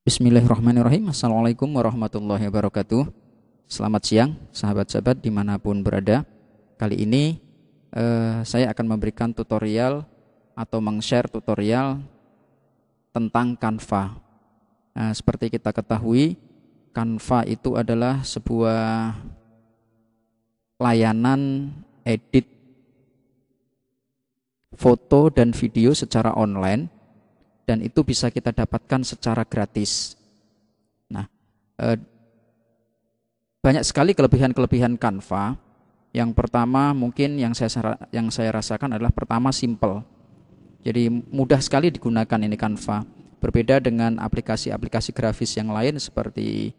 Bismillahirrahmanirrahim. Assalamualaikum warahmatullahi wabarakatuh. Selamat siang sahabat-sahabat dimanapun berada. Kali ini saya akan memberikan tutorial atau meng-share tutorial tentang Canva. Seperti kita ketahui, Canva itu adalah sebuah layanan edit foto dan video secara online, dan itu bisa kita dapatkan secara gratis. Nah, banyak sekali kelebihan-kelebihan Canva. Yang pertama mungkin yang saya rasakan adalah pertama simple. Jadi mudah sekali digunakan ini Canva. Berbeda dengan aplikasi-aplikasi grafis yang lain seperti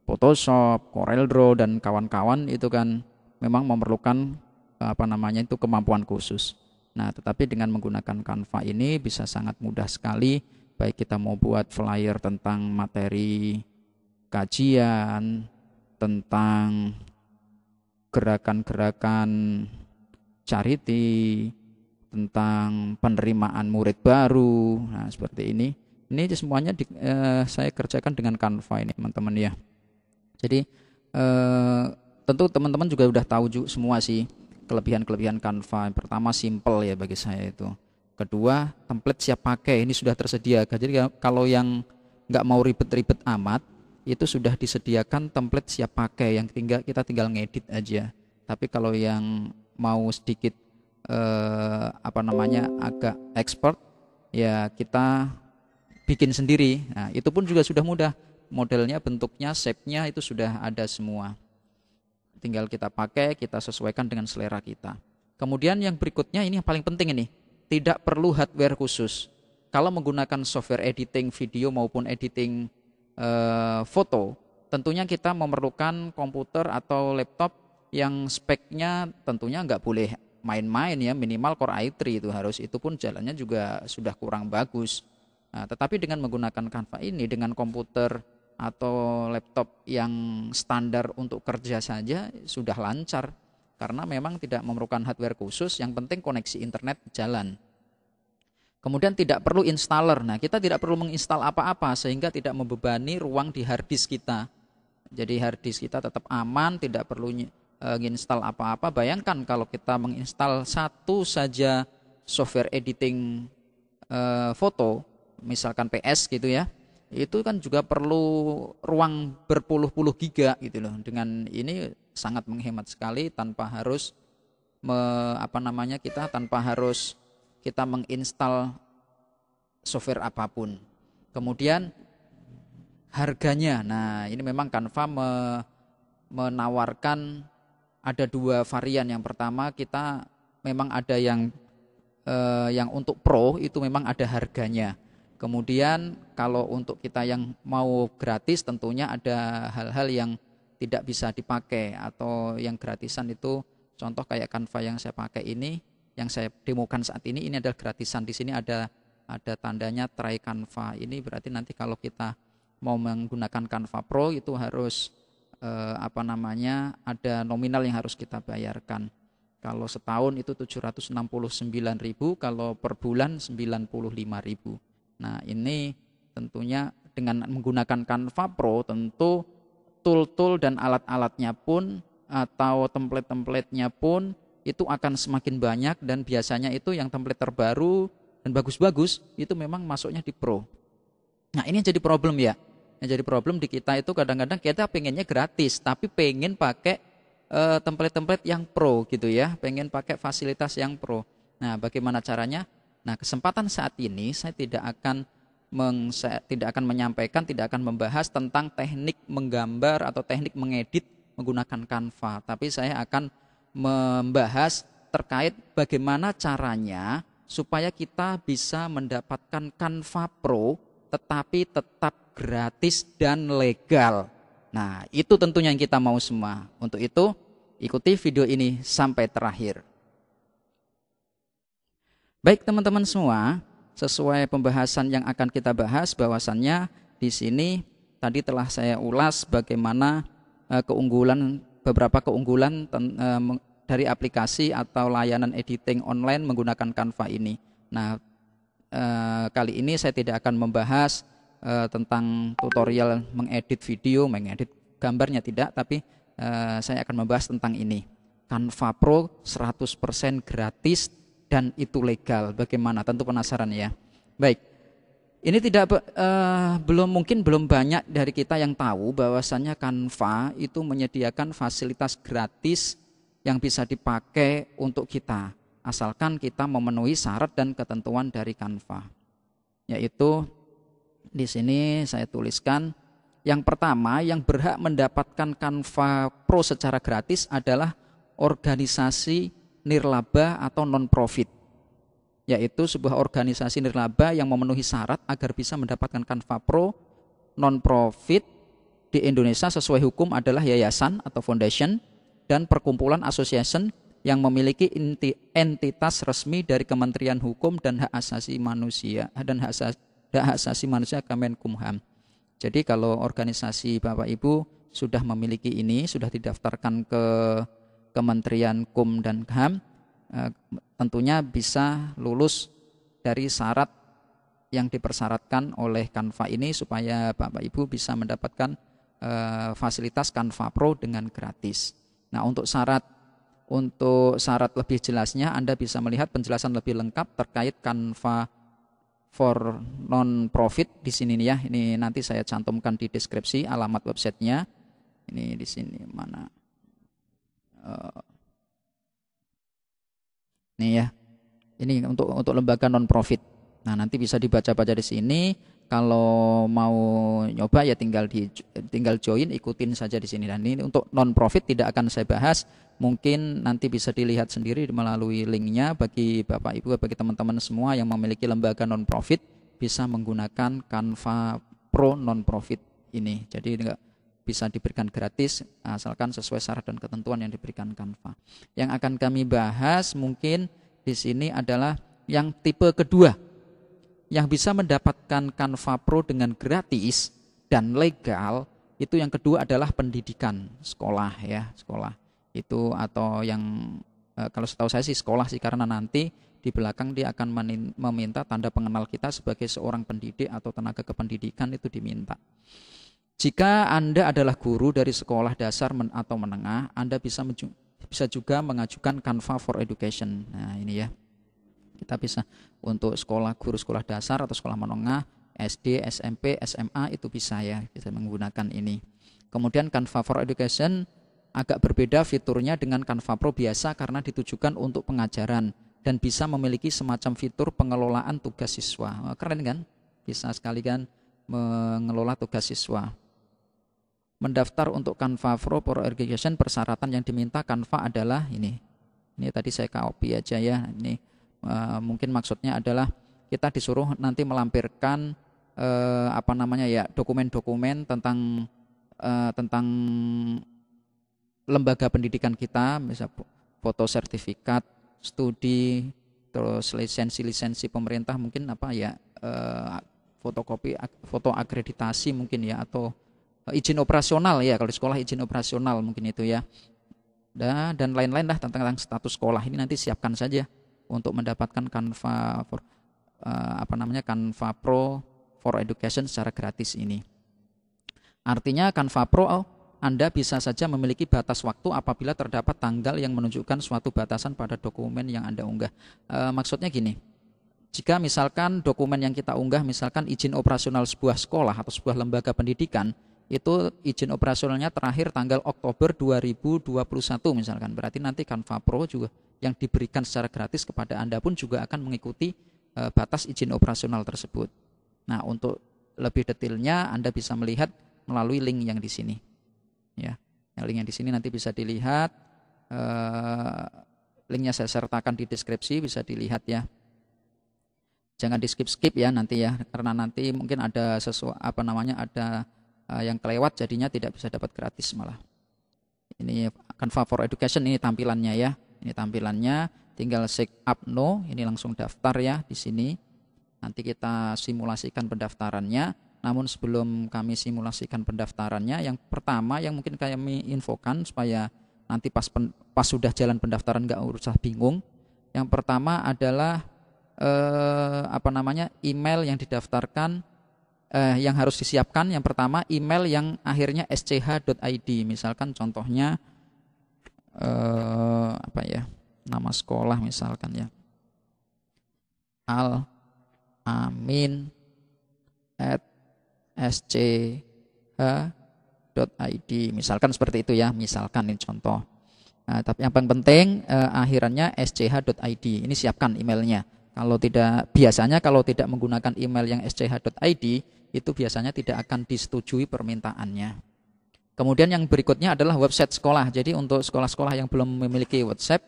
Photoshop, CorelDRAW dan kawan-kawan, itu kan memang memerlukan kemampuan khusus. Nah, tetapi dengan menggunakan Canva ini bisa sangat mudah sekali, baik kita mau buat flyer tentang materi kajian, tentang gerakan-gerakan charity, tentang penerimaan murid baru. Nah, seperti ini. Ini semuanya saya kerjakan dengan Canva ini, teman-teman ya. Jadi tentu teman-teman juga udah tahu semua sih kelebihan-kelebihan Canva. Yang pertama simple ya bagi saya itu. Kedua, template siap pakai, ini sudah tersedia. Jadi kalau yang nggak mau ribet-ribet amat, itu sudah disediakan template siap pakai, yang kita tinggal ngedit aja. Tapi kalau yang mau sedikit agak expert, ya kita bikin sendiri. Nah, itu pun juga sudah mudah. Modelnya, bentuknya, shape-nya itu sudah ada semua. Tinggal kita pakai, kita sesuaikan dengan selera kita. Kemudian yang berikutnya ini yang paling penting ini, tidak perlu hardware khusus. Kalau menggunakan software editing video maupun editing foto, tentunya kita memerlukan komputer atau laptop yang speknya tentunya nggak boleh main-main ya, minimal Core i3 itu harus, itu pun jalannya juga sudah kurang bagus. Nah, tetapi dengan menggunakan Canva ini, dengan komputer atau laptop yang standar untuk kerja saja sudah lancar, karena memang tidak memerlukan hardware khusus, yang penting koneksi internet jalan. Kemudian tidak perlu installer. Nah, kita tidak perlu menginstal apa-apa sehingga tidak membebani ruang di hard disk kita. Jadi hard disk kita tetap aman, tidak perlu menginstal apa-apa. Bayangkan kalau kita menginstal satu saja software editing foto, misalkan PS gitu ya, itu kan juga perlu ruang berpuluh-puluh giga gitu loh. Dengan ini sangat menghemat sekali, tanpa harus kita menginstal software apapun. Kemudian harganya, nah ini memang Canva menawarkan ada dua varian. Yang pertama, kita memang ada yang untuk pro itu memang ada harganya. Kemudian kalau untuk kita yang mau gratis, tentunya ada hal-hal yang tidak bisa dipakai, atau yang gratisan itu contoh kayak Canva yang saya pakai ini, yang saya demokan saat ini adalah gratisan. Di sini ada tandanya try Canva. Ini berarti nanti kalau kita mau menggunakan Canva Pro itu harus ada nominal yang harus kita bayarkan. Kalau setahun itu 769.000, kalau per bulan 95.000. Nah, ini tentunya dengan menggunakan Canva Pro, tentu tool-tool dan alat-alatnya pun atau template-templatenya pun itu akan semakin banyak, dan biasanya itu yang template terbaru dan bagus-bagus itu memang masuknya di Pro. Nah, ini yang jadi problem ya. Yang jadi problem di kita itu kadang-kadang kita pengennya gratis, tapi pengen pakai template-template yang Pro gitu ya, pengen pakai fasilitas yang Pro. Nah, bagaimana caranya? Nah, kesempatan saat ini saya tidak akan menyampaikan, tidak akan membahas tentang teknik menggambar atau teknik mengedit menggunakan Canva, tapi saya akan membahas terkait bagaimana caranya supaya kita bisa mendapatkan Canva Pro tetapi tetap gratis dan legal. Nah, itu tentunya yang kita mau semua. Untuk itu, ikuti video ini sampai terakhir. Baik teman-teman semua, sesuai pembahasan yang akan kita bahas, bahwasannya di sini tadi telah saya ulas bagaimana beberapa keunggulan dari aplikasi atau layanan editing online menggunakan Canva ini. Nah, kali ini saya tidak akan membahas tentang tutorial mengedit video, mengedit gambarnya tidak, tapi saya akan membahas tentang ini. Canva Pro 100% gratis dan itu legal. Bagaimana? Tentu penasaran ya. Baik. Ini belum banyak dari kita yang tahu bahwasannya Canva itu menyediakan fasilitas gratis yang bisa dipakai untuk kita, asalkan kita memenuhi syarat dan ketentuan dari Canva. Yaitu di sini saya tuliskan, yang pertama yang berhak mendapatkan Canva Pro secara gratis adalah organisasi nirlaba atau non-profit, yaitu sebuah organisasi nirlaba yang memenuhi syarat agar bisa mendapatkan Canva Pro. Non-profit di Indonesia sesuai hukum adalah yayasan atau foundation dan perkumpulan association yang memiliki entitas resmi dari Kementerian Hukum dan Hak Asasi Manusia Kemenkumham. Jadi kalau organisasi Bapak Ibu sudah memiliki ini, sudah didaftarkan ke Kementerian Hukum dan HAM, tentunya bisa lulus dari syarat yang dipersyaratkan oleh Canva ini supaya Bapak Ibu bisa mendapatkan fasilitas Canva Pro dengan gratis. Nah, untuk syarat lebih jelasnya Anda bisa melihat penjelasan lebih lengkap terkait Canva for non-profit di sini nih ya. Ini nanti saya cantumkan di deskripsi alamat websitenya. Ini di sini mana? Nih ya. Ini untuk lembaga non-profit. Nah, nanti bisa dibaca-baca di sini. Kalau mau nyoba ya tinggal join, ikutin saja di sini. Dan ini untuk non-profit tidak akan saya bahas. Mungkin nanti bisa dilihat sendiri melalui linknya. Bagi Bapak Ibu, bagi teman-teman semua yang memiliki lembaga non-profit bisa menggunakan Canva Pro non-profit ini. Jadi bisa diberikan gratis asalkan sesuai syarat dan ketentuan yang diberikan Canva. Yang akan kami bahas mungkin di sini adalah yang tipe kedua, yang bisa mendapatkan Canva Pro dengan gratis dan legal. Itu yang kedua adalah pendidikan, sekolah ya, sekolah itu, atau yang kalau setahu saya sih sekolah sih, karena nanti di belakang dia akan meminta tanda pengenal kita sebagai seorang pendidik atau tenaga kependidikan, itu diminta. Jika Anda adalah guru dari sekolah dasar atau menengah, Anda bisa juga mengajukan Canva for Education. Nah, ini ya. Kita bisa untuk guru sekolah dasar atau sekolah menengah, SD, SMP, SMA itu bisa ya, bisa menggunakan ini. Kemudian Canva for Education agak berbeda fiturnya dengan Canva Pro biasa karena ditujukan untuk pengajaran dan bisa memiliki semacam fitur pengelolaan tugas siswa. Keren kan? Bisa sekali kan mengelola tugas siswa. Mendaftar untuk Canva Pro for Education, persyaratan yang diminta Canva adalah ini. Ini tadi saya copy aja ya. Ini mungkin maksudnya adalah kita disuruh nanti melampirkan dokumen-dokumen tentang lembaga pendidikan kita, misalnya foto sertifikat studi, terus lisensi pemerintah mungkin fotokopi foto akreditasi mungkin ya, atau izin operasional ya, kalau di sekolah izin operasional mungkin itu ya, dan lain-lain lah tentang status sekolah. Ini nanti siapkan saja untuk mendapatkan Canva Pro for Education secara gratis ini. Artinya Canva Pro Anda bisa saja memiliki batas waktu apabila terdapat tanggal yang menunjukkan suatu batasan pada dokumen yang Anda unggah. Maksudnya gini, jika misalkan dokumen yang kita unggah misalkan izin operasional sebuah sekolah atau sebuah lembaga pendidikan, itu izin operasionalnya terakhir tanggal Oktober 2021 misalkan, berarti nanti Canva Pro juga yang diberikan secara gratis kepada Anda pun juga akan mengikuti batas izin operasional tersebut. Nah, untuk lebih detailnya Anda bisa melihat melalui link yang di sini. Ya, link yang di sini nanti bisa dilihat. Linknya saya sertakan di deskripsi, bisa dilihat ya. Jangan di skip ya nanti ya, karena nanti mungkin ada ada yang kelewat, jadinya tidak bisa dapat gratis malah. Ini Canva for Education, ini tampilannya ya. Ini tampilannya, tinggal sign up no, ini langsung daftar ya di sini. Nanti kita simulasikan pendaftarannya. Namun sebelum kami simulasikan pendaftarannya, yang pertama yang mungkin kami infokan supaya nanti pas sudah jalan pendaftaran nggak usah bingung. Yang pertama adalah email yang didaftarkan yang harus disiapkan yang pertama email yang akhirnya sch.id. Misalkan contohnya apa ya, nama sekolah misalkan ya, al amin at sch.id misalkan seperti itu ya, misalkan ini contoh. Nah, tapi yang paling penting akhirannya sch.id. Ini siapkan emailnya. Kalau tidak, biasanya kalau tidak menggunakan email yang sch.id itu biasanya tidak akan disetujui permintaannya. Kemudian yang berikutnya adalah website sekolah. Jadi untuk sekolah-sekolah yang belum memiliki website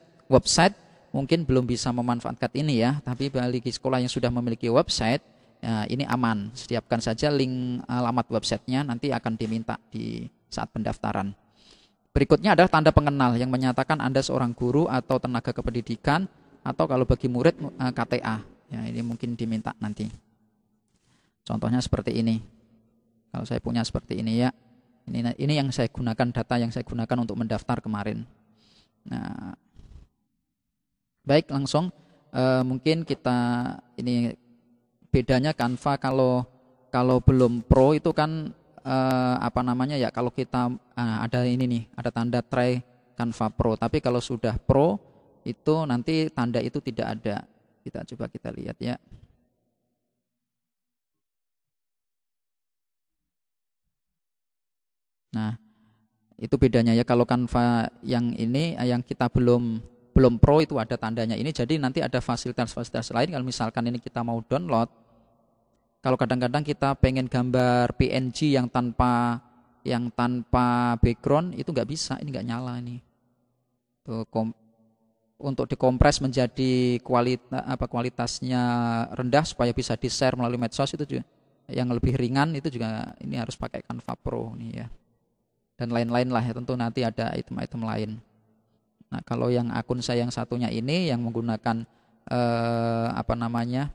mungkin belum bisa memanfaatkan ini ya. Tapi bagi sekolah yang sudah memiliki website, ya ini aman. Siapkan saja link alamat websitenya, nanti akan diminta di saat pendaftaran. Berikutnya adalah tanda pengenal yang menyatakan Anda seorang guru atau tenaga kependidikan, atau kalau bagi murid KTA. Ya, ini mungkin diminta nanti. Contohnya seperti ini. Kalau saya punya seperti ini ya. Ini yang saya gunakan, data yang saya gunakan untuk mendaftar kemarin. Nah, baik langsung mungkin kita ini bedanya Canva kalau belum pro itu kan apa namanya ya, kalau kita ada ini nih, ada tanda try Canva Pro. Tapi kalau sudah pro itu nanti tanda itu tidak ada. Kita coba kita lihat ya. Nah, itu bedanya ya. Kalau Canva yang ini yang kita belum pro itu ada tandanya ini. Jadi nanti ada fasilitas-fasilitas lain. Kalau misalkan ini kita mau download, kalau kadang-kadang kita pengen gambar PNG yang tanpa background itu nggak bisa, ini nggak nyala ini. Tuh, untuk dikompres menjadi kualitasnya rendah supaya bisa di-share melalui medsos itu juga yang lebih ringan, itu juga ini harus pakai Canva Pro nih ya. Dan lain-lain lah ya, tentu nanti ada item-item lain. Nah, kalau yang akun saya yang satunya ini yang menggunakan apa namanya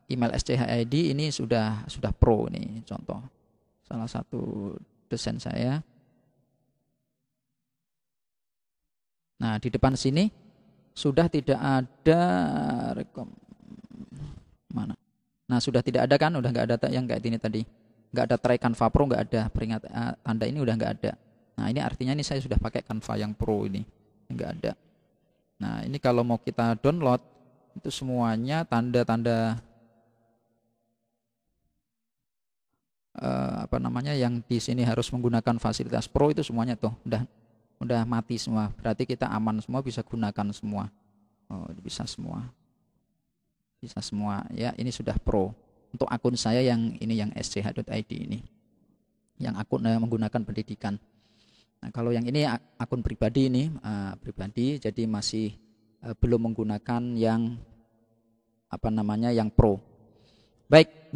email SCHID ini sudah pro nih, contoh salah satu dosen saya. Nah, di depan sini sudah tidak ada mana. Nah, sudah tidak ada kan, udah nggak ada yang kayak ini tadi. Nggak ada try Canva Pro, nggak ada peringatan tanda ini udah nggak ada. Nah, ini artinya ini saya sudah pakai Canva yang Pro ini, nggak ada. Nah, ini kalau mau kita download itu semuanya tanda-tanda apa namanya yang di sini harus menggunakan fasilitas Pro itu semuanya tuh udah mati semua. Berarti kita aman semua, bisa gunakan semua. Oh, bisa semua. Bisa semua ya, ini sudah pro. Untuk akun saya yang ini yang sch.id ini. Yang akun menggunakan pendidikan. Nah, kalau yang ini akun pribadi ini pribadi, jadi masih belum menggunakan yang apa namanya yang pro. Baik,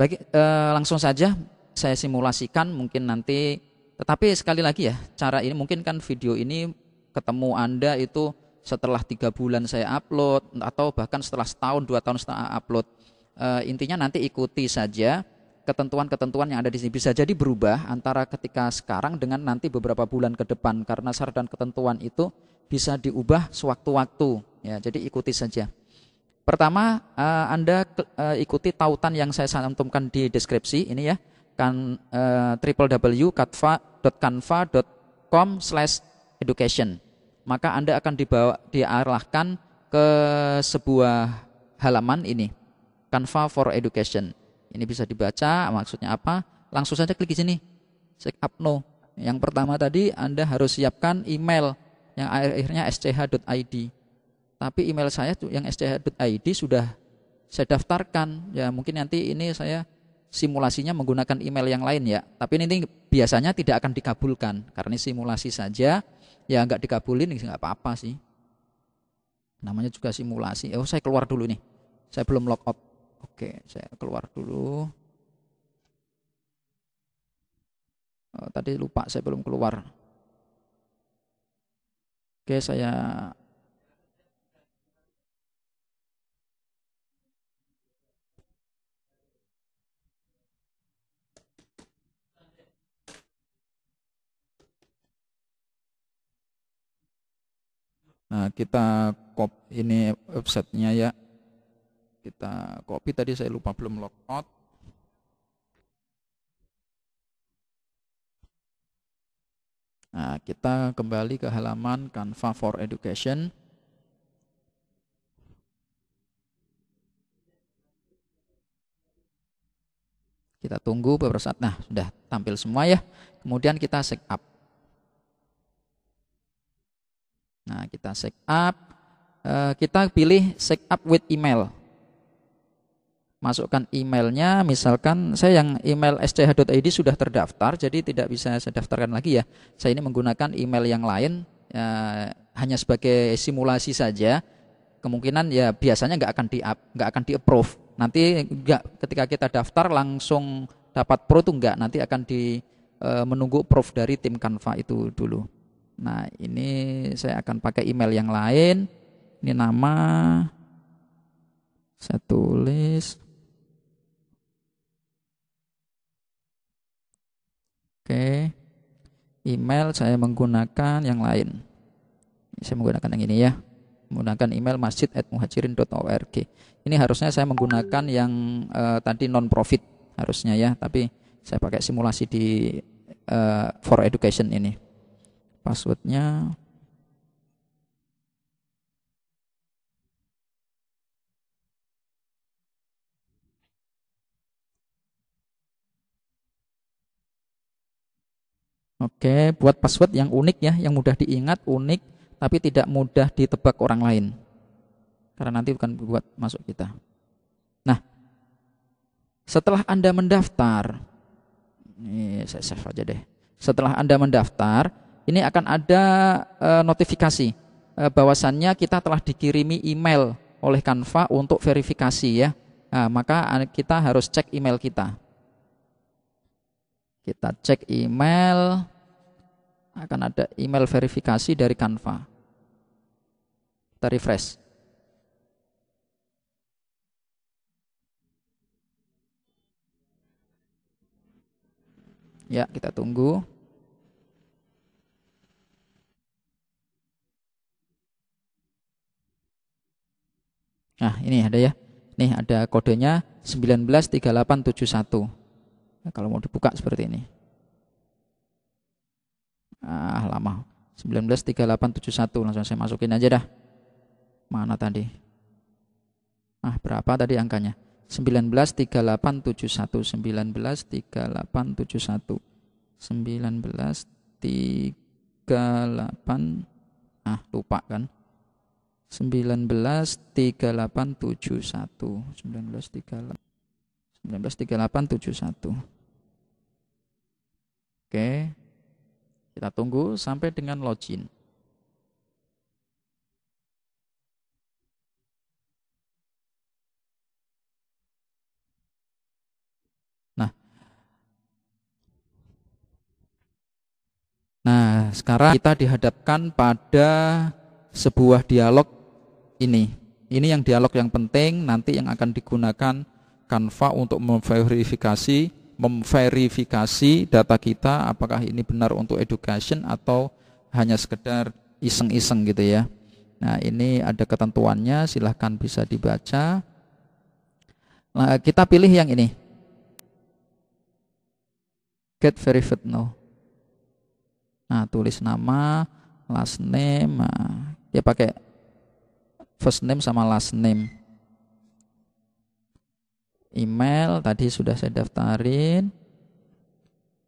langsung saja saya simulasikan mungkin nanti. Tetapi sekali lagi ya, cara ini mungkin kan video ini ketemu Anda itu setelah 3 bulan saya upload, atau bahkan setelah setahun 2 tahun setelah upload. Intinya nanti ikuti saja ketentuan-ketentuan yang ada di sini. Bisa jadi berubah antara ketika sekarang dengan nanti beberapa bulan ke depan, karena syarat dan ketentuan itu bisa diubah sewaktu-waktu ya. Jadi ikuti saja. Pertama, Anda ikuti tautan yang saya cantumkan di deskripsi ini ya, kan www.canva.com/education. Maka Anda akan diarahkan ke sebuah halaman ini, Canva for Education. Ini bisa dibaca maksudnya apa, langsung saja klik di sini, check up no. Yang pertama tadi Anda harus siapkan email yang akhirnya sch.id. Tapi email saya yang sch.id sudah saya daftarkan. Ya mungkin nanti ini saya simulasinya menggunakan email yang lain ya. Tapi ini biasanya tidak akan dikabulkan karena simulasi saja. Ya nggak dikabulin nggak apa-apa sih. Namanya juga simulasi. Oh, saya keluar dulu nih. Saya belum logout. Oke, saya keluar dulu. Oh, tadi lupa saya belum keluar. Oke, saya Nah, kita copy ini websitenya ya. Kita copy, tadi saya lupa belum logout. Nah, kita kembali ke halaman Canva for Education. Kita tunggu beberapa saat. Nah, sudah tampil semua ya. Kemudian kita sign up. Nah, kita sign up. Kita pilih sign up with email. Masukkan emailnya, misalkan saya yang email sch.id sudah terdaftar, jadi tidak bisa saya daftarkan lagi ya. Saya ini menggunakan email yang lain, hanya sebagai simulasi saja. Kemungkinan ya biasanya nggak akan di approve. Nanti ketika kita daftar langsung dapat pro itu nggak, nanti akan menunggu approve dari tim Canva itu dulu. Nah, ini saya akan pakai email yang lain. Ini nama saya tulis. Oke, email saya menggunakan yang lain. Saya menggunakan yang ini ya, menggunakan email masjid@muhajirin.org. Ini harusnya saya menggunakan yang tadi non-profit harusnya ya, tapi saya pakai simulasi di for education ini. Passwordnya oke, buat password yang unik ya, yang mudah diingat, unik, tapi tidak mudah ditebak orang lain. Karena nanti bukan buat masuk kita. Nah, setelah Anda mendaftar, ini saya save aja deh. Setelah Anda mendaftar, ini akan ada notifikasi bahwasannya kita telah dikirimi email oleh Canva untuk verifikasi ya. Nah, maka kita harus cek email kita. Kita cek email, akan ada email verifikasi dari Canva. Kita refresh. Ya, kita tunggu. Nah, ini ada ya. Nih ada kodenya 193871. Nah, kalau mau dibuka seperti ini. Lama. 193871 langsung saya masukin aja dah. Mana tadi? Berapa tadi angkanya? 193871. 193871. 1938. Lupa kan? 193871. 193871. Oke. Kita tunggu sampai dengan login. Nah, sekarang kita dihadapkan pada sebuah dialog ini. Ini yang dialog yang penting, nanti yang akan digunakan Canva untuk memverifikasi data kita apakah ini benar untuk education atau hanya sekedar iseng-iseng gitu ya. Nah, ini ada ketentuannya, silahkan bisa dibaca. Nah, kita pilih yang ini. Get verified now. Nah, tulis nama, last name, dia pakai first name sama last name. Email tadi sudah saya daftarin.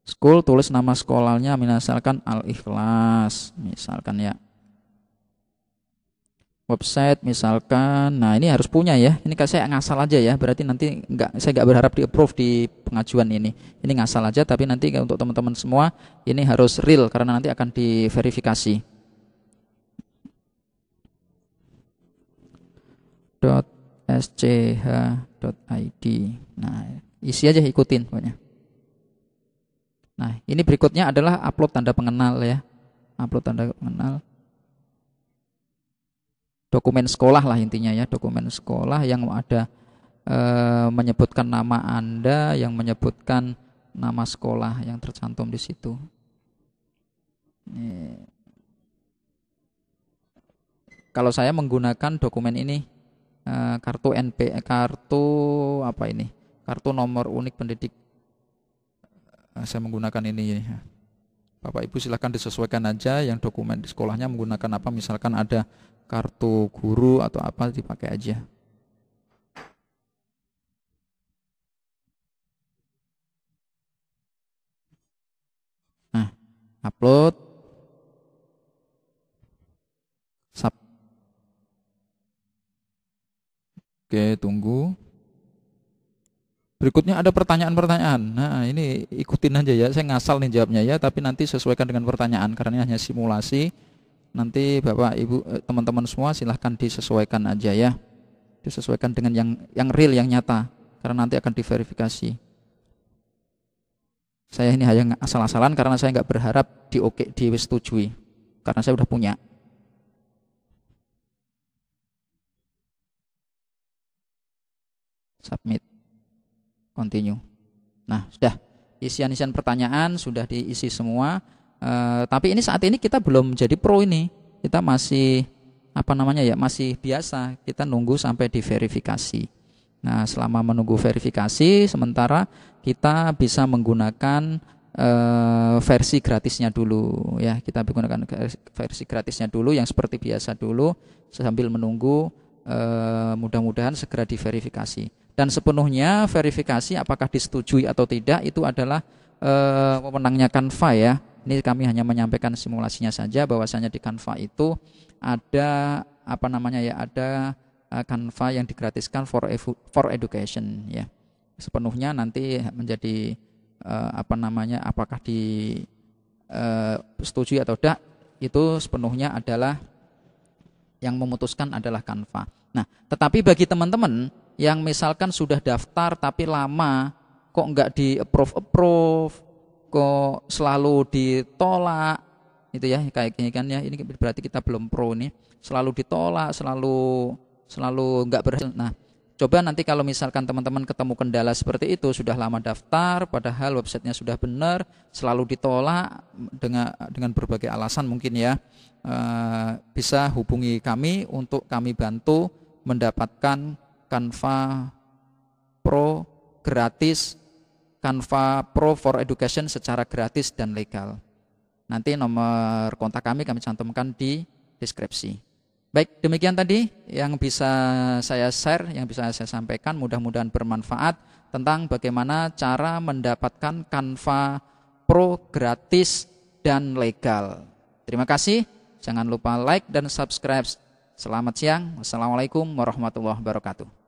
School, tulis nama sekolahnya, misalkan Al-Ikhlas, misalkan ya. Website misalkan, nah ini harus punya ya. Ini kan saya ngasal aja ya, berarti nanti saya nggak berharap di approve di pengajuan ini. Ini ngasal aja, tapi nanti untuk teman-teman semua ini harus real karena nanti akan diverifikasi. .sch.id. Nah, isi aja, ikutin pokoknya. Nah, ini berikutnya adalah upload tanda pengenal ya. Upload tanda pengenal. Dokumen sekolah lah intinya ya, dokumen sekolah yang ada menyebutkan nama Anda, yang menyebutkan nama sekolah yang tercantum di situ. Kalau saya menggunakan dokumen ini, kartu kartu nomor unik pendidik. Saya menggunakan ini. Bapak Ibu silahkan disesuaikan aja yang dokumen di sekolahnya menggunakan apa, misalkan ada kartu guru atau apa dipakai aja. Nah, upload. Sub. Oke, tunggu. Berikutnya ada pertanyaan-pertanyaan. Nah, ini ikutin aja ya. Saya ngasal nih jawabnya ya, tapi nanti sesuaikan dengan pertanyaan karena ini hanya simulasi. Nanti Bapak, Ibu, teman-teman semua silahkan disesuaikan aja ya. Disesuaikan dengan yang real, yang nyata. Karena nanti akan diverifikasi. Saya ini hanya asal-asalan karena saya nggak berharap disetujui. Karena saya udah punya. Submit. Continue. Nah, sudah isian-isian pertanyaan sudah diisi semua. Tapi ini saat ini kita belum jadi pro ini. Kita masih masih biasa. Kita nunggu sampai diverifikasi. Nah, selama menunggu verifikasi, sementara kita bisa menggunakan versi gratisnya dulu ya. Kita menggunakan versi gratisnya dulu yang seperti biasa dulu sambil menunggu mudah-mudahan segera diverifikasi. Dan sepenuhnya verifikasi apakah disetujui atau tidak itu adalah wewenangnya Canva ya. Ini kami hanya menyampaikan simulasinya saja, bahwasanya di Canva itu ada ada Canva yang digratiskan for education ya. Sepenuhnya nanti menjadi apakah disetujui atau tidak itu sepenuhnya adalah yang memutuskan adalah Canva. Nah, tetapi bagi teman-teman yang misalkan sudah daftar tapi lama kok enggak di approve, kok selalu ditolak, itu ya kayak gini kan ya, ini berarti kita belum pro nih, selalu ditolak, selalu enggak berhasil. Nah, coba nanti kalau misalkan teman-teman ketemu kendala seperti itu, sudah lama daftar, padahal websitenya sudah benar, selalu ditolak dengan berbagai alasan mungkin ya, bisa hubungi kami untuk kami bantu mendapatkan Canva Pro gratis, Canva Pro for Education secara gratis dan legal. Nanti nomor kontak kami cantumkan di deskripsi. Baik, demikian tadi yang bisa saya share, yang bisa saya sampaikan, mudah-mudahan bermanfaat tentang bagaimana cara mendapatkan Canva Pro gratis dan legal. Terima kasih, jangan lupa like dan subscribe. Selamat siang, wassalamualaikum warahmatullahi wabarakatuh.